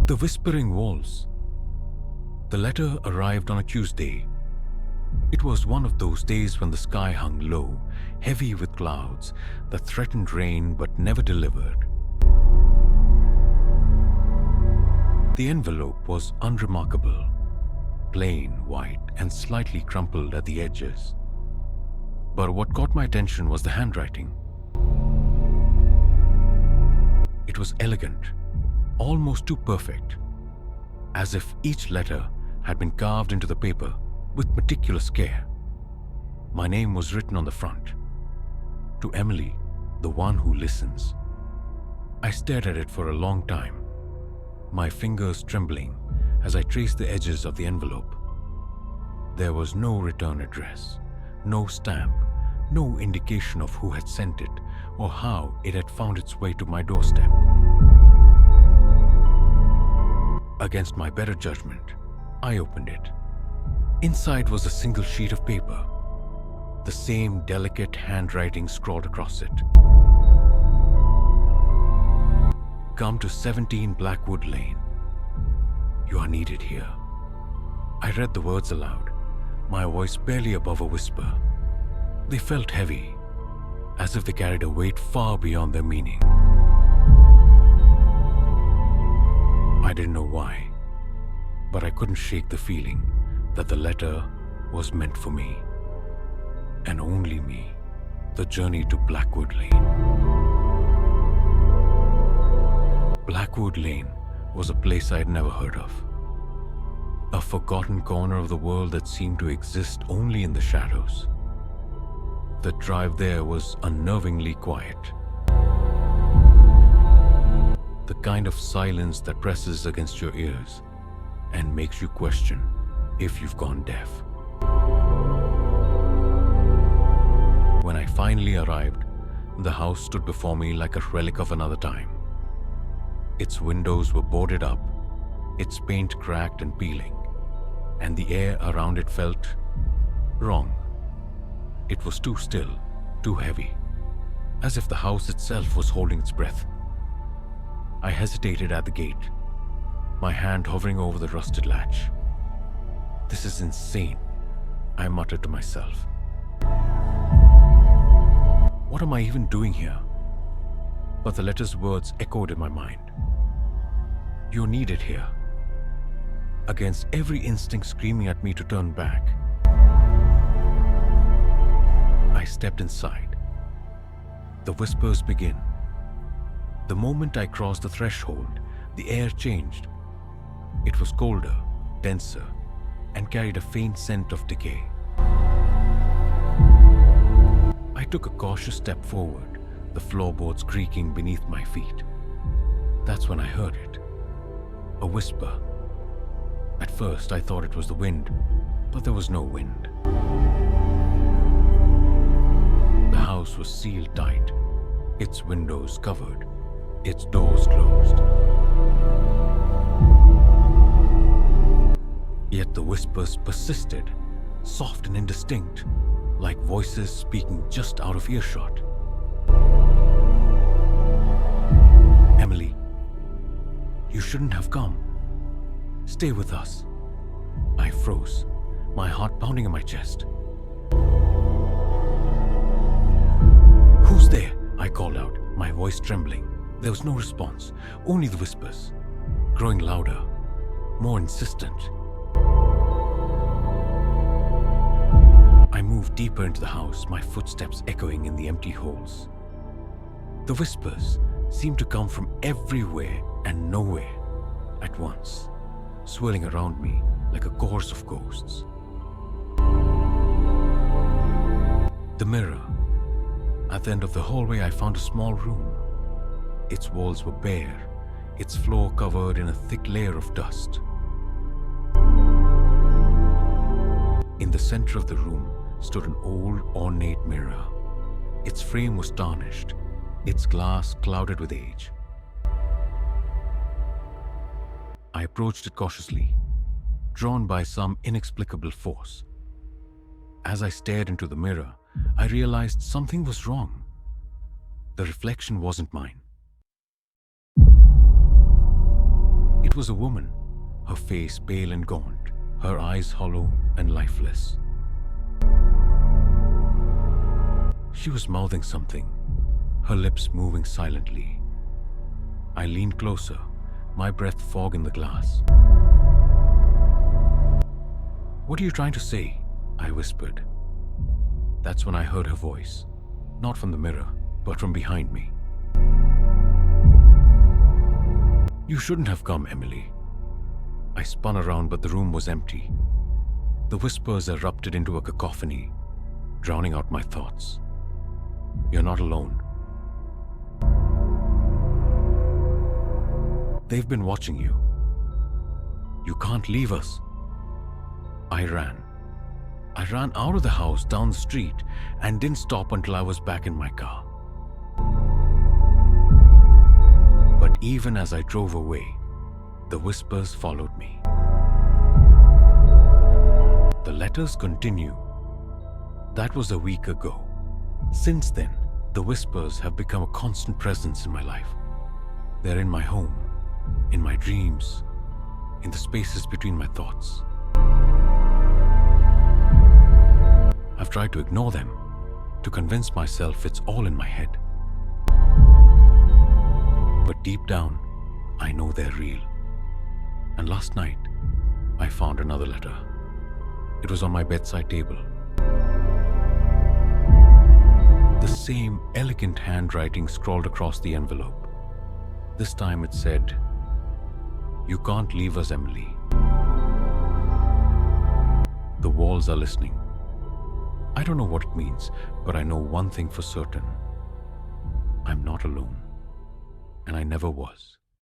The Whispering Walls. The letter arrived on a Tuesday. It was one of those days when the sky hung low, heavy with clouds that threatened rain but never delivered. The envelope was unremarkable, plain white and slightly crumpled at the edges. But what caught my attention was the handwriting. It was elegant, almost too perfect, as if each letter had been carved into the paper with meticulous care. My name was written on the front. To Emily, the one who listens. I stared at it for a long time, my fingers trembling as I traced the edges of the envelope. There was no return address, no stamp, no indication of who had sent it or how it had found its way to my doorstep. Against my better judgment, I opened it. Inside was a single sheet of paper, the same delicate handwriting scrawled across it. Come to 17 Blackwood Lane. You are needed here. I read the words aloud, my voice barely above a whisper. They felt heavy, as if they carried a weight far beyond their meaning. I didn't know why, but I couldn't shake the feeling that the letter was meant for me, and only me, the journey to Blackwood Lane. Blackwood Lane was a place I had never heard of. A forgotten corner of the world that seemed to exist only in the shadows. The drive there was unnervingly quiet. The kind of silence that presses against your ears and makes you question if you've gone deaf. When I finally arrived, the house stood before me like a relic of another time. Its windows were boarded up, its paint cracked and peeling, and the air around it felt wrong. It was too still, too heavy, as if the house itself was holding its breath. I hesitated at the gate, my hand hovering over the rusted latch. This is insane, I muttered to myself. What am I even doing here? But the letter's words echoed in my mind. You're needed here. Against every instinct screaming at me to turn back, I stepped inside. The whispers begin. The moment I crossed the threshold, the air changed. It was colder, denser, and carried a faint scent of decay. I took a cautious step forward, the floorboards creaking beneath my feet. That's when I heard it. A whisper. At first, I thought it was the wind, but there was no wind. The house was sealed tight, its windows covered, its doors closed. Yet the whispers persisted, soft and indistinct, like voices speaking just out of earshot. Emily, you shouldn't have come. Stay with us. I froze, my heart pounding in my chest. Who's there? I called out, my voice trembling. There was no response, only the whispers, growing louder, more insistent. I moved deeper into the house, my footsteps echoing in the empty halls. The whispers seemed to come from everywhere and nowhere at once, swirling around me like a chorus of ghosts. The mirror. At the end of the hallway, I found a small room. Its walls were bare, its floor covered in a thick layer of dust. In the center of the room stood an old, ornate mirror. Its frame was tarnished, its glass clouded with age. I approached it cautiously, drawn by some inexplicable force. As I stared into the mirror, I realized something was wrong. The reflection wasn't mine. It It was a woman, her face pale and gaunt, her eyes hollow and lifeless. She was mouthing something, her lips moving silently. I leaned closer, my breath fog in the glass. "What are you trying to say?" I whispered. That's when I heard her voice, not from the mirror, but from behind me. "You shouldn't have come, Emily." I spun around, but the room was empty. The whispers erupted into a cacophony, drowning out my thoughts. "You're not alone. They've been watching you. You can't leave us." I ran. I ran out of the house, down the street, and didn't stop until I was back in my car. But even as I drove away, the whispers followed me. The letters continue. That was a week ago. Since then, the whispers have become a constant presence in my life. They're in my home, in my dreams, in the spaces between my thoughts. I've tried to ignore them, to convince myself it's all in my head. But deep down, I know they're real. And last night, I found another letter. It was on my bedside table. The same elegant handwriting scrawled across the envelope. This time it said, "You can't leave us, Emily. The walls are listening." I don't know what it means, but I know one thing for certain. I'm not alone, and I never was.